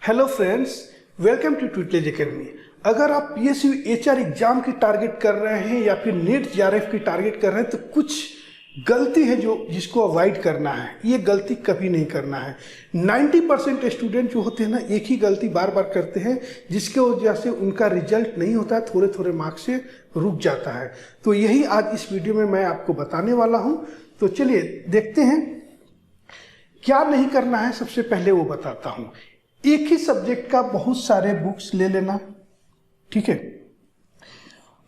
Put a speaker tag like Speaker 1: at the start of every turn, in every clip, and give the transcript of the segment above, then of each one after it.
Speaker 1: Hello friends, welcome to tutelage academy. अगर आप PSU HR exam की टारगेट कर रहे हैं या फिर नीट जीआरएफ की टारगेट कर रहे हैं तो कुछ गलती है जिसको अवॉइड करना है। ये गलती कभी नहीं करना है। 90% स्टूडेंट जो होते हैं ना, एक ही गलती बार बार करते हैं जिसके वजह से उनका रिजल्ट नहीं होता है, थोड़े थोड़े मार्क्स से रुक जाता है। तो यही आज इस वीडियो में मैं आपको बताने वाला हूँ। तो चलिए देखते हैं क्या नहीं करना है। सबसे पहले वो बताता हूँ, एक ही सब्जेक्ट का बहुत सारे बुक्स ले लेना, ठीक है,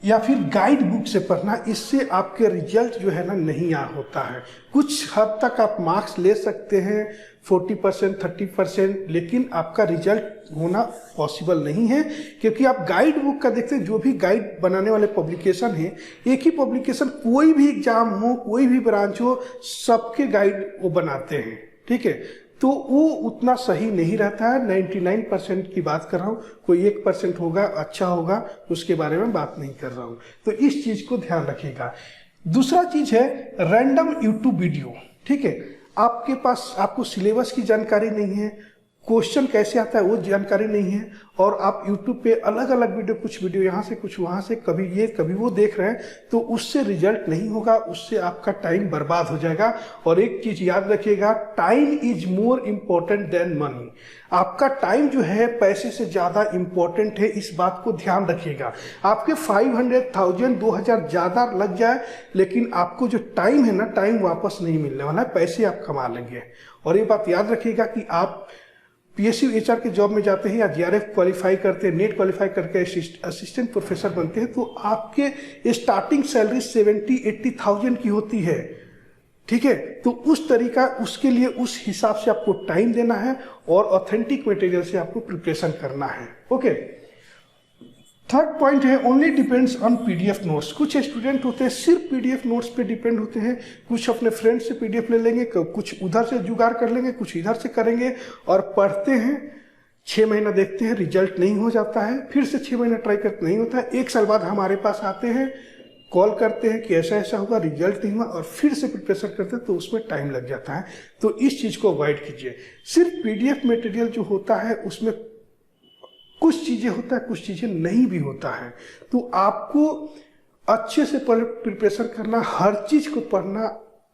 Speaker 1: या फिर गाइड बुक से पढ़ना। इससे आपके रिजल्ट जो है ना नहीं होता है। कुछ हद तक आप मार्क्स ले सकते हैं 40% 30%, लेकिन आपका रिजल्ट होना पॉसिबल नहीं है, क्योंकि आप गाइड बुक का देखते हैं। जो भी गाइड बनाने वाले पब्लिकेशन है, एक ही पब्लिकेशन, कोई भी एग्जाम हो, कोई भी ब्रांच हो, सबके गाइड वो बनाते हैं, ठीक है। तो वो उतना सही नहीं रहता है। 99% की बात कर रहा हूँ, कोई 1% होगा अच्छा होगा, उसके बारे में बात नहीं कर रहा हूँ। तो इस चीज को ध्यान रखिएगा। दूसरा चीज है रैंडम यूट्यूब वीडियो, ठीक है। आपके पास आपको सिलेबस की जानकारी नहीं है, क्वेश्चन कैसे आता है वो जानकारी नहीं है, और आप YouTube पे अलग अलग वीडियो, कुछ वीडियो यहाँ से कुछ वहाँ से, कभी ये कभी वो देख रहे हैं, तो उससे रिजल्ट नहीं होगा, उससे आपका टाइम बर्बाद हो जाएगा। और एक चीज याद रखिएगा, time is more important then money. आपका टाइम जो है पैसे से ज़्यादा इम्पोर्टेंट है, इस बात को ध्यान रखिएगा। आपके 500,000 2000 ज़्यादा लग जाए, लेकिन आपको जो टाइम है ना, टाइम वापस नहीं मिलने वाला है, पैसे आप कमा लेंगे। और ये बात याद रखिएगा कि आप पीएसयू एचआर के जॉब में जाते हैं या जीआरएफ क्वालिफाई करते हैं, नेट क्वालिफाई करके असिस्टेंट प्रोफेसर बनते हैं, तो आपके स्टार्टिंग सैलरी 70-80,000 की होती है, ठीक है। तो उस तरीका, उसके लिए उस हिसाब से आपको टाइम देना है और ऑथेंटिक मटेरियल से आपको प्रिपरेशन करना है, ओके। थर्ड पॉइंट है only depends on PDF notes. कुछ स्टूडेंट होते हैं सिर्फ पीडीएफ नोट्स पे डिपेंड होते हैं। कुछ अपने फ्रेंड से पीडीएफ ले लेंगे, कुछ उधर से जुगाड़ कर लेंगे, कुछ इधर से करेंगे और पढ़ते हैं। 6 महीना देखते हैं, रिजल्ट नहीं हो जाता है, फिर से 6 महीना ट्राई करते नहीं होता है। 1 साल बाद हमारे पास आते हैं, कॉल करते हैं कि ऐसा ऐसा होगा, रिजल्ट नहीं हुआ, और फिर से प्रिपरेशन करते हैं, तो उसमें टाइम लग जाता है। तो इस चीज़ को अवॉइड कीजिए। सिर्फ पीडीएफ मटेरियल जो होता है उसमें कुछ चीजें होता है, कुछ चीजें नहीं भी होता है। तो आपको अच्छे से प्रिपरेशन करना, हर चीज को पढ़ना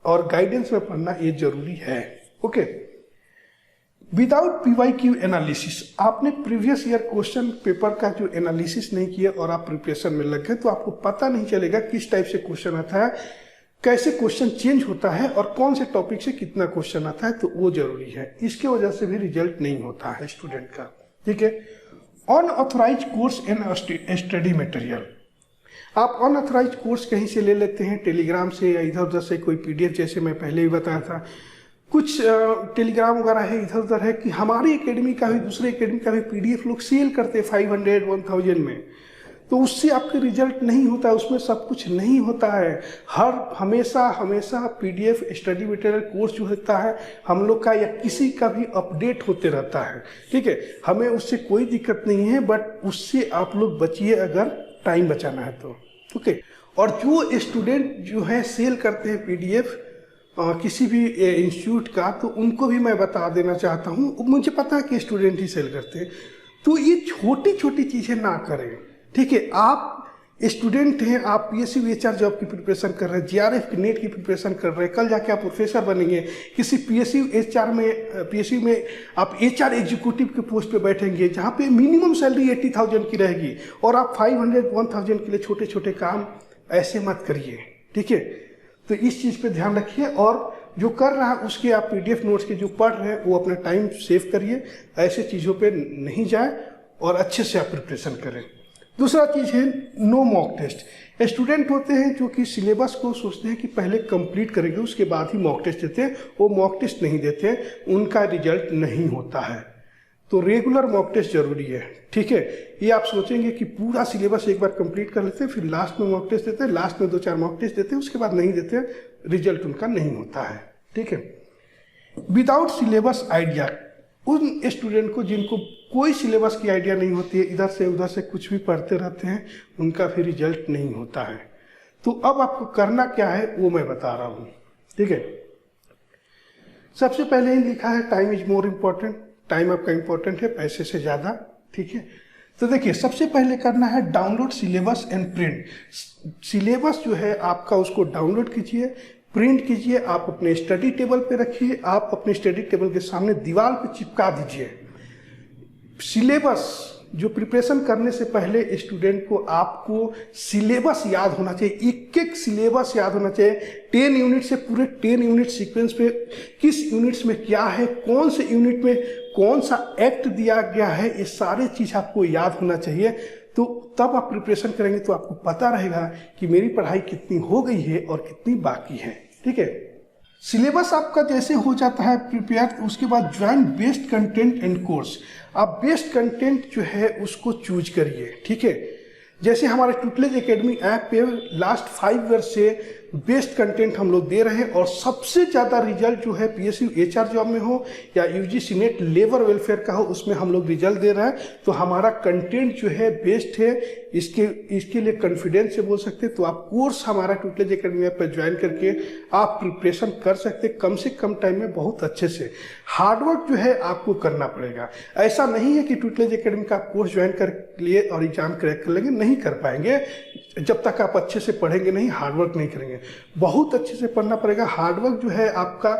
Speaker 1: और गाइडेंस में पढ़ना ये जरूरी है, ओके। विदाउट पीवाईक्यू एनालिसिस, आपने प्रीवियस ईयर क्वेश्चन पेपर का जो एनालिसिस नहीं किया और आप प्रिपरेशन में लग गए, तो आपको पता नहीं चलेगा किस टाइप से क्वेश्चन आता है, कैसे क्वेश्चन चेंज होता है और कौन से टॉपिक से कितना क्वेश्चन आता है। तो वो जरूरी है, इसके वजह से भी रिजल्ट नहीं होता है स्टूडेंट का, ठीक है। Unauthorised course and study material, आप अनऑथराइज्ड कोर्स कहीं से ले लेते हैं, टेलीग्राम से या इधर उधर से, कोई पीडीएफ, जैसे मैं पहले ही बताया था। कुछ टेलीग्राम वगैरह है, इधर उधर है कि हमारी एकेडमी का भी, दूसरे एकेडमी का भी पीडीएफ लोग सेल करते 500-1000 में, तो उससे आपके रिजल्ट नहीं होता है, उसमें सब कुछ नहीं होता है। हमेशा पीडीएफ स्टडी मटेरियल कोर्स जो होता है हम लोग का या किसी का भी अपडेट होते रहता है, ठीक है। हमें उससे कोई दिक्कत नहीं है, बट उससे आप लोग बचिए अगर टाइम बचाना है तो, ओके। और जो स्टूडेंट जो है सेल करते हैं पीडीएफ किसी भी इंस्टीट्यूट का, तो उनको भी मैं बता देना चाहता हूँ, मुझे पता है कि स्टूडेंट ही सेल करते हैं, तो ये छोटी छोटी चीज़ें ना करें, ठीक है। आप स्टूडेंट हैं, आप पीएसयू एचआर जॉब की प्रिपरेशन कर रहे हैं, जीआरएफ की नेट की प्रिपरेशन कर रहे हैं, कल जाके आप प्रोफेसर बनेंगे, किसी पीएसयू में आप एचआर एग्जीक्यूटिव के पोस्ट पे बैठेंगे, जहाँ पे मिनिमम सैलरी 80,000 की रहेगी, और आप 500-1000 के लिए छोटे छोटे काम ऐसे मत करिए, ठीक है। तो इस चीज़ पे ध्यान रखिए, और जो कर रहा है उसके आप पीडीएफ नोट्स के जो पढ़ रहे हैं वो अपना टाइम सेव करिए, ऐसे चीज़ों पे नहीं जाए और अच्छे से आप प्रिपरेशन करें। दूसरा चीज़ है नो मॉक टेस्ट। स्टूडेंट होते हैं जो कि सिलेबस को सोचते हैं कि पहले कंप्लीट करेंगे उसके बाद ही मॉक टेस्ट देते हैं, वो मॉक टेस्ट नहीं देते, उनका रिजल्ट नहीं होता है। तो रेगुलर मॉक टेस्ट जरूरी है, ठीक है। ये आप सोचेंगे कि पूरा सिलेबस एक बार कंप्लीट कर लेते हैं, फिर लास्ट में मॉक टेस्ट देते हैं, लास्ट में 2-4 मॉक टेस्ट देते हैं, उसके बाद नहीं देते, रिजल्ट उनका नहीं होता है, ठीक है। विदाउट सिलेबस आइडिया, उन स्टूडेंट को जिनको कोई सिलेबस की आइडिया नहीं होती है, इधर से उधर से कुछ भी पढ़ते रहते हैं, उनका फिर रिजल्ट नहीं होता है। तो अब आपको करना क्या है वो मैं बता रहा हूँ, ठीक है। सबसे पहले ही लिखा है time is more important, time आपका इम्पोर्टेंट है पैसे से ज़्यादा, ठीक है। तो देखिए सबसे पहले करना है download syllabus and print. Syllabus जो है आपका उसको डाउनलोड कीजिए, प्रिंट कीजिए, आप अपने स्टडी टेबल पे रखिए, आप अपने स्टडी टेबल के सामने दीवार पे चिपका दीजिए। सिलेबस जो प्रिपरेशन करने से पहले स्टूडेंट को आपको सिलेबस याद होना चाहिए, एक एक सिलेबस याद होना चाहिए। 10 यूनिट से पूरे 10 यूनिट सीक्वेंस पे किस यूनिट्स में क्या है, कौन से यूनिट में कौन सा एक्ट दिया गया है, ये सारी चीज़ आपको याद होना चाहिए। तो तब आप प्रिपरेशन करेंगे तो आपको पता रहेगा कि मेरी पढ़ाई कितनी हो गई है और कितनी बाकी है, ठीक है। सिलेबस आपका जैसे हो जाता है प्रिपेयर, उसके बाद join best content and course. आप बेस्ट कंटेंट जो है उसको चूज करिए, ठीक है। जैसे हमारे ट्यूटलेज एकेडमी ऐप पे लास्ट 5 ईयर से बेस्ट कंटेंट हम लोग दे रहे हैं और सबसे ज़्यादा रिजल्ट जो है पीएसयू एचआर जॉब में हो या यूजीसी नेट लेबर वेलफेयर का हो, उसमें हम लोग रिजल्ट दे रहे हैं। तो हमारा कंटेंट जो है बेस्ट है, इसके लिए कॉन्फिडेंस से बोल सकते हैं। तो आप कोर्स हमारा ट्यूटलेज एकेडमी ऐप पर ज्वाइन करके आप प्रिपरेशन कर सकते हैं कम से कम टाइम में, बहुत अच्छे से। हार्डवर्क जो है आपको करना पड़ेगा। ऐसा नहीं है कि ट्यूटलेज एकेडमी का कोर्स ज्वाइन कर लिए और एग्जाम क्रैक कर लेंगे, नहीं कर पाएंगे जब तक आप अच्छे से पढ़ेंगे नहीं, हार्डवर्क नहीं करेंगे। बहुत अच्छे से पढ़ना पड़ेगा। हार्डवर्क जो है आपका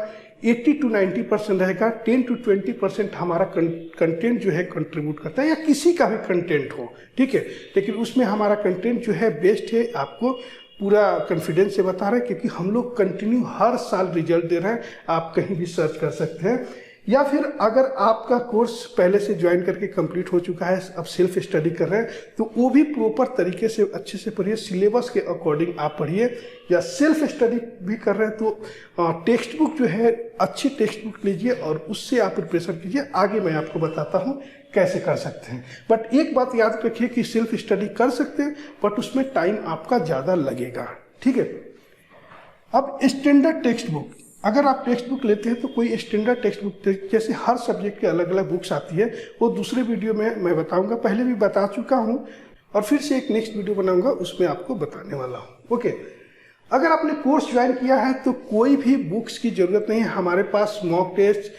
Speaker 1: 80 to 90% रहेगा, 10 to 20% हमारा कंटेंट जो है कंट्रीब्यूट करता है, या किसी का भी कंटेंट हो, ठीक है। लेकिन उसमें हमारा कंटेंट जो है बेस्ट है, आपको पूरा कॉन्फिडेंस से बता रहे हैं, क्योंकि हम लोग कंटिन्यू हर साल रिजल्ट दे रहे हैं। आप कहीं भी सर्च कर सकते हैं, या फिर अगर आपका कोर्स पहले से ज्वाइन करके कंप्लीट हो चुका है, अब सेल्फ स्टडी कर रहे हैं, तो वो भी प्रॉपर तरीके से अच्छे से पढ़िए, सिलेबस के अकॉर्डिंग आप पढ़िए। या सेल्फ स्टडी भी कर रहे हैं तो टेक्स्ट बुक जो है अच्छी टेक्स्ट बुक लीजिए और उससे आप प्रिपरेशन कीजिए। आगे मैं आपको बताता हूँ कैसे कर सकते हैं। बट एक बात याद रखिए कि सेल्फ स्टडी कर सकते हैं, बट उसमें टाइम आपका ज़्यादा लगेगा, ठीक है। अब स्टैंडर्ड टेक्स्ट बुक, अगर आप टेक्स्ट बुक लेते हैं तो कोई स्टैंडर्ड टेक्स्ट बुक, जैसे हर सब्जेक्ट के अलग अलग बुक्स आती है, वो दूसरे वीडियो में मैं बताऊंगा, पहले भी बता चुका हूं और फिर से एक नेक्स्ट वीडियो बनाऊंगा, उसमें आपको बताने वाला हूं, ओके। अगर आपने कोर्स ज्वाइन किया है तो कोई भी बुक्स की ज़रूरत नहीं है। हमारे पास mock test,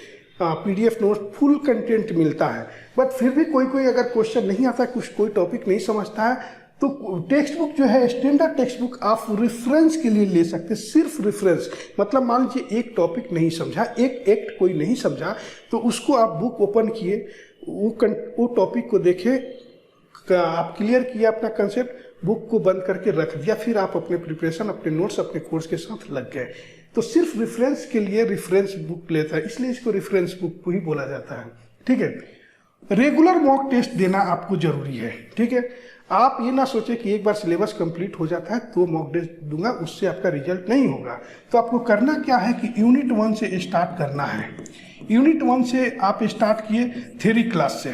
Speaker 1: PDF note, full content मिलता है। बट फिर भी कोई अगर क्वेश्चन नहीं आता, कोई टॉपिक नहीं समझता है, तो टेक्स्ट बुक जो है स्टैंडर्ड टेक्स्ट बुक आप रेफरेंस के लिए ले सकते हैं, सिर्फ रेफरेंस। मतलब मान लीजिए एक टॉपिक नहीं समझा, एक एक्ट कोई नहीं समझा, तो उसको आप बुक ओपन किए, वो टॉपिक को देखे, आप क्लियर किया अपना कंसेप्ट, बुक को बंद करके रख दिया, फिर आप अपने प्रिपरेशन, अपने नोट्स, अपने कोर्स के साथ लग गए। तो सिर्फ रेफरेंस के लिए रेफरेंस बुक लेता है, इसलिए इसको रेफरेंस बुक को ही बोला जाता है, ठीक है। रेगुलर मॉक टेस्ट देना आपको जरूरी है, ठीक है। आप ये ना सोचे कि एक बार सिलेबस कंप्लीट हो जाता है तो मॉक टेस्ट दूंगा, उससे आपका रिजल्ट नहीं होगा। तो आपको करना क्या है कि यूनिट 1 से स्टार्ट करना है। यूनिट 1 से आप स्टार्ट किए थ्योरी क्लास से,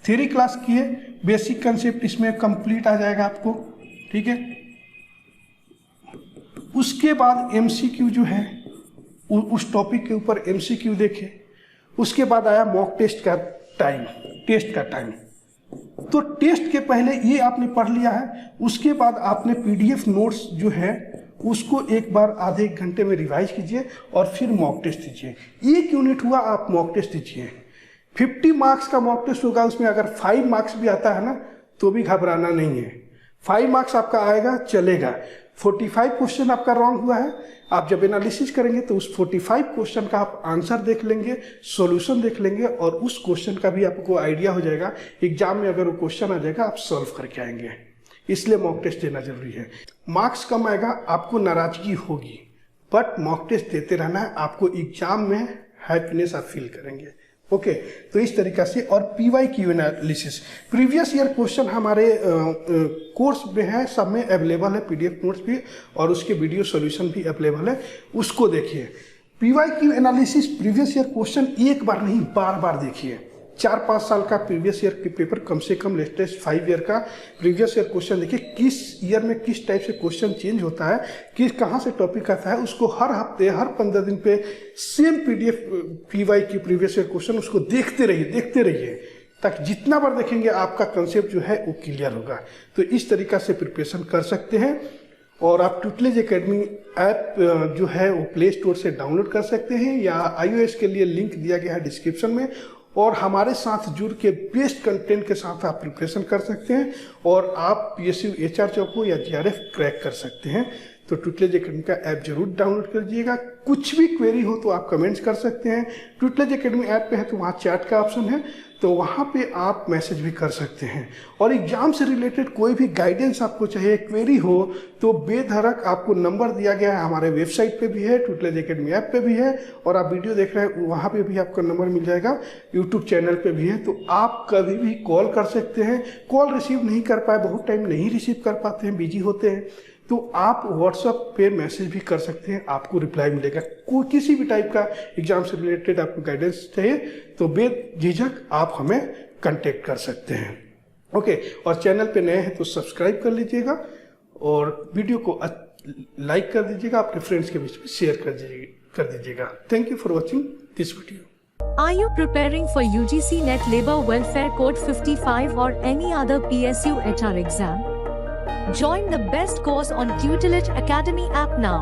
Speaker 1: थ्योरी क्लास किए, बेसिक कंसेप्ट इसमें कंप्लीट आ जाएगा आपको, ठीक है। उसके बाद MCQ जो है उस टॉपिक के ऊपर MCQ देखे, उसके बाद आया मॉक टेस्ट का टाइम। तो टेस्ट के पहले ये आपने पढ़ लिया है, उसके बाद आपने PDF नोट्स जो है उसको एक बार आधे एक घंटे में रिवाइज कीजिए और फिर मॉक टेस्ट दीजिए। एक यूनिट हुआ, आप मॉक टेस्ट दीजिए। 50 मार्क्स का मॉक टेस्ट होगा, उसमें अगर 5 मार्क्स भी आता है ना तो भी घबराना नहीं है। 5 मार्क्स आपका आएगा, चलेगा। 45 क्वेश्चन आपका रॉन्ग हुआ है, आप जब एनालिसिस करेंगे तो उस 45 क्वेश्चन का आप आंसर देख लेंगे, सॉल्यूशन देख लेंगे, और उस क्वेश्चन का भी आपको आइडिया हो जाएगा। एग्जाम में अगर वो क्वेश्चन आ जाएगा आप सॉल्व करके आएंगे। इसलिए मॉक टेस्ट देना जरूरी है। मार्क्स कम आएगा, आपको नाराजगी होगी, बट मॉक टेस्ट देते रहना है, आपको एग्जाम में हैप्पीनेस आप फील करेंगे, ओके। तो इस तरीका से। और PYQ analysis, previous year question हमारे कोर्स में है, सब में अवेलेबल है, PDF नोट्स भी और उसके वीडियो सॉल्यूशन भी अवेलेबल है, उसको देखिए। PYQ analysis previous year question एक बार नहीं, बार बार देखिए। 4-5 साल का प्रीवियस ईयर के पेपर, कम से कम लेटेस्ट 5 ईयर का प्रीवियस ईयर क्वेश्चन देखिए, किस ईयर में किस टाइप से क्वेश्चन चेंज होता है, किस कहाँ से टॉपिक आता है, उसको हर हफ्ते, हर 15 दिन पे same PDF PYQ previous year question उसको देखते रहिए, ताकि जितना बार देखेंगे आपका कंसेप्ट जो है वो क्लियर होगा। तो इस तरीका से प्रिपरेशन कर सकते हैं। और आप ट्यूटलेज एकेडमी ऐप जो है वो प्ले स्टोर से डाउनलोड कर सकते हैं या iOS के लिए लिंक दिया गया है डिस्क्रिप्शन में। और हमारे साथ जुड़ के बेस्ट कंटेंट के साथ आप प्रिपरेशन कर सकते हैं और आप PSU HR चौको या GRF क्रैक कर सकते हैं। तो ट्यूटलेज एकेडमी का ऐप जरूर डाउनलोड कर लीजिएगा। कुछ भी क्वेरी हो तो आप कमेंट्स कर सकते हैं। ट्यूटलेज एकेडमी ऐप पे है तो वहाँ चैट का ऑप्शन है, तो वहाँ पे आप मैसेज भी कर सकते हैं। और एग्जाम से रिलेटेड कोई भी गाइडेंस आपको चाहिए, क्वेरी हो, तो बेधड़क आपको नंबर दिया गया है, हमारे वेबसाइट पे भी है, ट्यूटलेज एकेडमी ऐप पे भी है, और आप वीडियो देख रहे हैं वहाँ पे भी आपका नंबर मिल जाएगा, यूट्यूब चैनल पे भी है। तो आप कभी भी कॉल कर सकते हैं। कॉल रिसीव नहीं कर पाए, बहुत टाइम नहीं रिसीव कर पाते हैं, बिजी होते हैं, तो आप व्हाट्सएप पे मैसेज भी कर सकते हैं, आपको रिप्लाई मिलेगा। कोई किसी भी टाइप का एग्जाम से रिलेटेड आपको गाइडेंस चाहिए तो बेझिझक आप हमें कांटेक्ट कर सकते हैं। ओके, और चैनल पे नए हैं तो सब्सक्राइब कर लीजिएगा और वीडियो को लाइक कर दीजिएगा, अपने फ्रेंड्स के बीच में शेयर कर दीजिएगा। Thank you for watching this video.
Speaker 2: Are you preparing for UGC Net Labor Welfare Code 55 or any other PSU HR exam? Join the best course on Tutelage Academy app now.